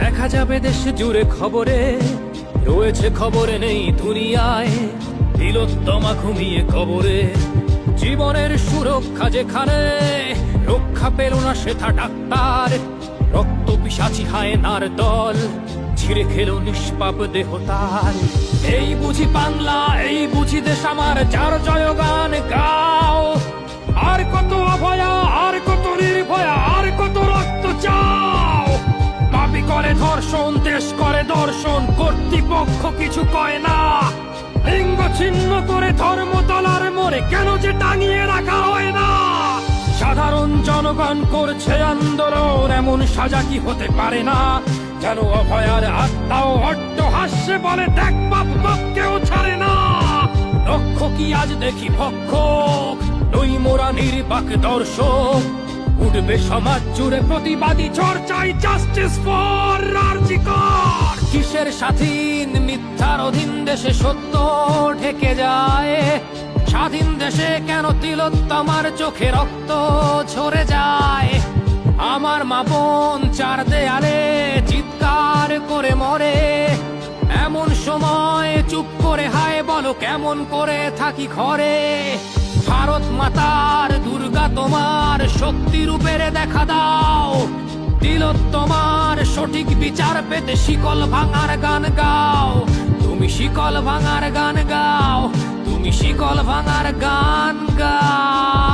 দেখা যাবে দেশ জুড়ে খবরে, রয়েছে খবরে নেই দুনিয়ায়। তিলোত্তমা ঘুমিয়ে কবরে, জীবনের সুরক্ষা যেখানে, রক্ষা পেল না সেথা ডাক্তার। রক্ত পিশাচি হায়নার দল, ছিঁড়ে খেলো নিষ্পাপ দেহ তার। এই বুঝি বাংলা, এই বুঝি দেশ আমার, যার জয়গান গাও। আর কত অভয়া, আর কত নির্ভয়া, আর কত রক্ত চাও। পাপি করে ধর্ষণ, দেশ করে দর্শন, কর্তৃপক্ষ কিছু কয় না। লিঙ্গ ছিন্ন করে ধর্মতলার মোড়ে কেন যে টাঙিয়ে রাখা হয় না। সাধারণ জনগণ করছে আন্দোলন, এমন সাজা কি হতে পারে না। যেন অভয়ার আত্মাও অট্ট হাস্যে বলে, দেখ বাপ বাপ কেউ ছাড়ে না। লক্ষ্য কি আজ দেখি ভক্ষক, নই মোরা নির্বাক দর্শক। উঠবে সমাজ জুড়ে প্রতিবাদী চর্চায়, জাস্টিস ফর আরজি কর। কিসের স্বাধীন, মিথ্যার অধীন দেশে সত্য ঢেকে যায়। স্বাধীন দেশে কেন তিলোত্তমার চোখে রক্ত ঝরে যায়। আমার মা বোন চার দেয়ালে চিৎকার করে মরে, এমন সময় চুপ করে হায় বলো কেমন করে থাকি ঘরে। ভারত মাতার, দুর্গা তোমার শক্তি রূপের দেখা দাও। তিলোত্তমার সঠিক বিচার পেতে শিকল ভাঙার গান গাও। তুমি শিকল ভাঙার গান গাও, তুমি শিকল ভাঙার গান গাও।